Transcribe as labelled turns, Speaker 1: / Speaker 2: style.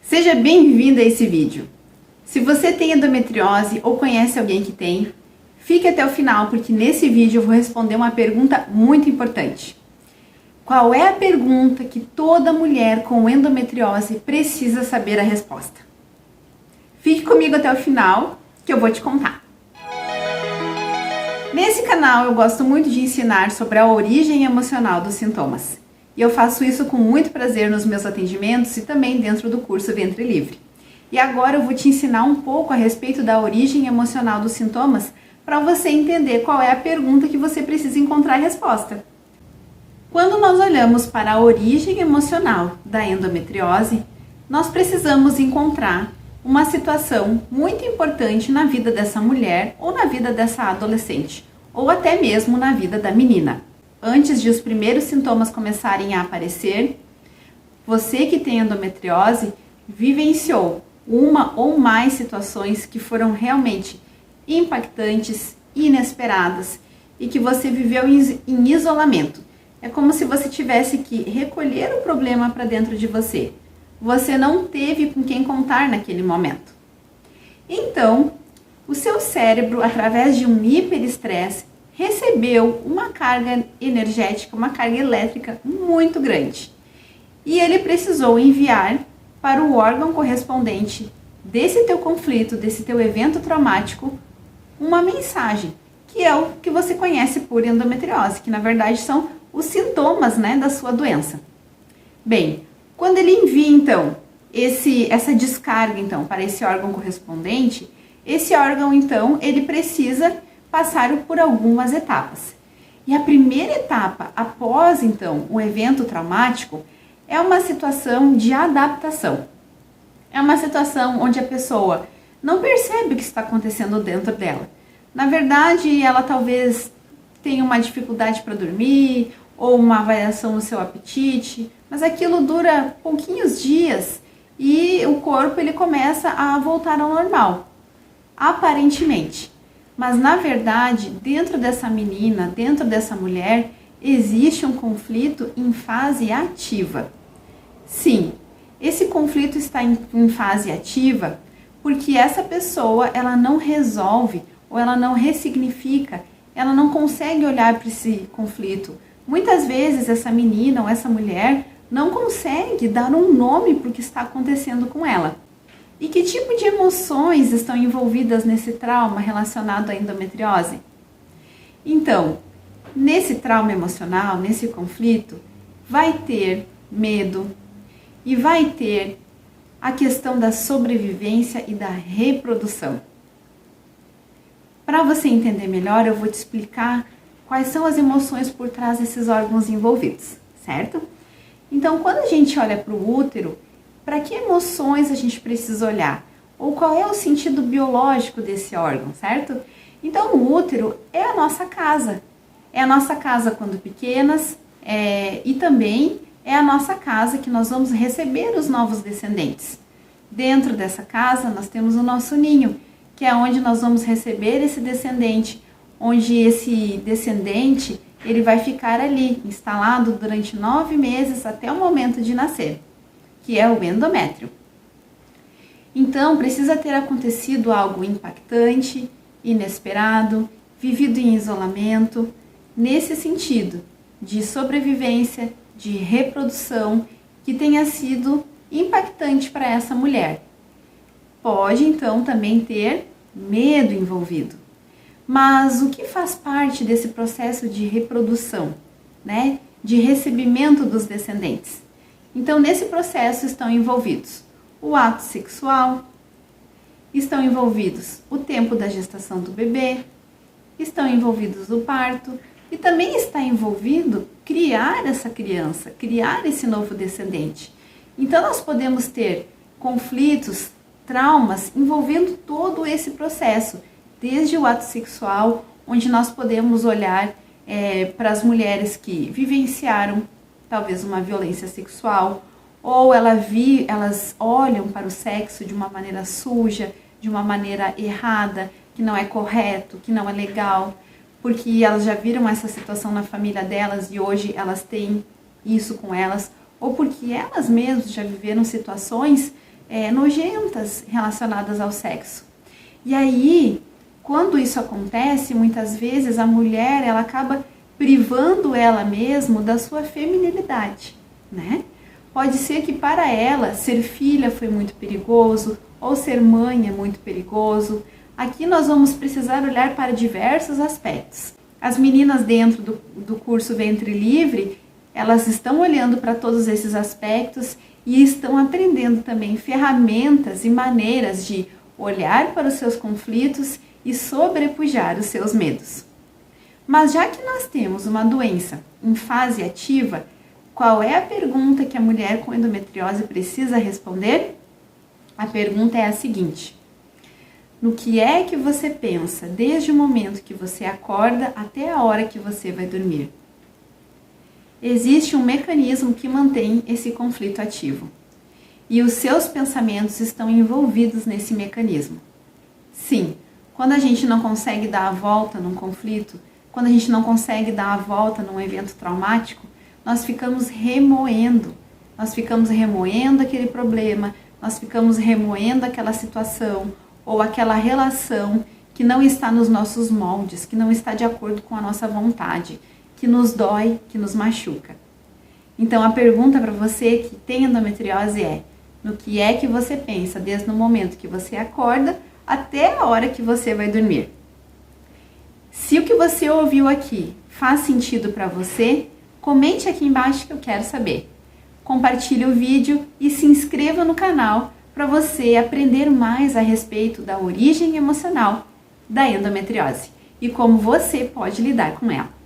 Speaker 1: Seja bem-vindo a esse vídeo. Se você tem endometriose ou conhece alguém que tem, fique até o final porque nesse vídeo eu vou responder uma pergunta muito importante. Qual é a pergunta que toda mulher com endometriose precisa saber a resposta? Fique comigo até o final que eu vou te contar. Nesse canal eu gosto muito de ensinar sobre a origem emocional dos sintomas. E eu faço isso com muito prazer nos meus atendimentos e também dentro do curso Ventre Livre. E agora eu vou te ensinar um pouco a respeito da origem emocional dos sintomas para você entender qual é a pergunta que você precisa encontrar a resposta. Quando nós olhamos para a origem emocional da endometriose, nós precisamos encontrar uma situação muito importante na vida dessa mulher ou na vida dessa adolescente, ou até mesmo na vida da menina. Antes de os primeiros sintomas começarem a aparecer, você que tem endometriose vivenciou uma ou mais situações que foram realmente impactantes, inesperadas e que você viveu em isolamento. É como se você tivesse que recolher o problema para dentro de você. Você não teve com quem contar naquele momento. Então, o seu cérebro, através de um hiperestresse, recebeu uma carga energética, uma carga elétrica muito grande. E ele precisou enviar para o órgão correspondente desse teu conflito, desse teu evento traumático, uma mensagem, que é o que você conhece por endometriose, que na verdade são os sintomas, da sua doença. Bem, quando ele envia então essa descarga então para esse órgão correspondente, esse órgão então ele precisa passar por algumas etapas. E a primeira etapa após então o evento traumático é uma situação de adaptação. É uma situação onde a pessoa não percebe o que está acontecendo dentro dela. Na verdade, ela talvez tenha uma dificuldade para dormir ou uma variação no seu apetite, mas aquilo dura pouquinhos dias e o corpo ele começa a voltar ao normal, aparentemente. Mas na verdade, dentro dessa menina, dentro dessa mulher, existe um conflito em fase ativa. Sim, esse conflito está em fase ativa porque essa pessoa ela não resolve ou ela não ressignifica, ela não consegue olhar para esse conflito. Muitas vezes essa menina ou essa mulher não consegue dar um nome para o que está acontecendo com ela. E que tipo de emoções estão envolvidas nesse trauma relacionado à endometriose? Então, nesse trauma emocional, nesse conflito, vai ter medo e vai ter a questão da sobrevivência e da reprodução. Para você entender melhor, eu vou te explicar quais são as emoções por trás desses órgãos envolvidos, certo? Então, quando a gente olha para o útero, para que emoções a gente precisa olhar? Ou qual é o sentido biológico desse órgão, certo? Então, o útero é a nossa casa. É a nossa casa quando pequenas e também é a nossa casa que nós vamos receber os novos descendentes. Dentro dessa casa, nós temos o nosso ninho, que é onde nós vamos receber esse descendente, onde esse descendente ele vai ficar ali, instalado durante 9 meses até o momento de nascer, que é o endométrio. Então, precisa ter acontecido algo impactante, inesperado, vivido em isolamento, nesse sentido de sobrevivência, de reprodução, que tenha sido impactante para essa mulher. Pode, então, também ter medo envolvido. Mas o que faz parte desse processo de reprodução, de recebimento dos descendentes? Então, nesse processo estão envolvidos o ato sexual, estão envolvidos o tempo da gestação do bebê, estão envolvidos o parto e também está envolvido criar essa criança, criar esse novo descendente. Então, nós podemos ter conflitos, traumas envolvendo todo esse processo, desde o ato sexual, onde nós podemos olhar para as mulheres que vivenciaram talvez uma violência sexual, ou elas olham para o sexo de uma maneira suja, de uma maneira errada, que não é correto, que não é legal, porque elas já viram essa situação na família delas e hoje elas têm isso com elas, ou porque elas mesmas já viveram situações nojentas relacionadas ao sexo. E aí, quando isso acontece, muitas vezes a mulher ela acaba privando ela mesma da sua feminilidade, né? Pode ser que para ela ser filha foi muito perigoso ou ser mãe é muito perigoso. Aqui nós vamos precisar olhar para diversos aspectos. As meninas dentro do curso Ventre Livre, elas estão olhando para todos esses aspectos e estão aprendendo também ferramentas e maneiras de olhar para os seus conflitos e sobrepujar os seus medos. Mas já que nós temos uma doença em fase ativa, qual é a pergunta que a mulher com endometriose precisa responder? A pergunta é a seguinte: no que é que você pensa desde o momento que você acorda até a hora que você vai dormir? Existe um mecanismo que mantém esse conflito ativo. E os seus pensamentos estão envolvidos nesse mecanismo. Sim, quando a gente não consegue dar a volta num conflito, quando a gente não consegue dar a volta num evento traumático, nós ficamos remoendo aquele problema, nós ficamos remoendo aquela situação ou aquela relação que não está nos nossos moldes, que não está de acordo com a nossa vontade, que nos dói, que nos machuca. Então a pergunta para você que tem endometriose é: no que é que você pensa desde o momento que você acorda até a hora que você vai dormir? Se o que você ouviu aqui faz sentido para você, comente aqui embaixo que eu quero saber. Compartilhe o vídeo e se inscreva no canal para você aprender mais a respeito da origem emocional da endometriose e como você pode lidar com ela.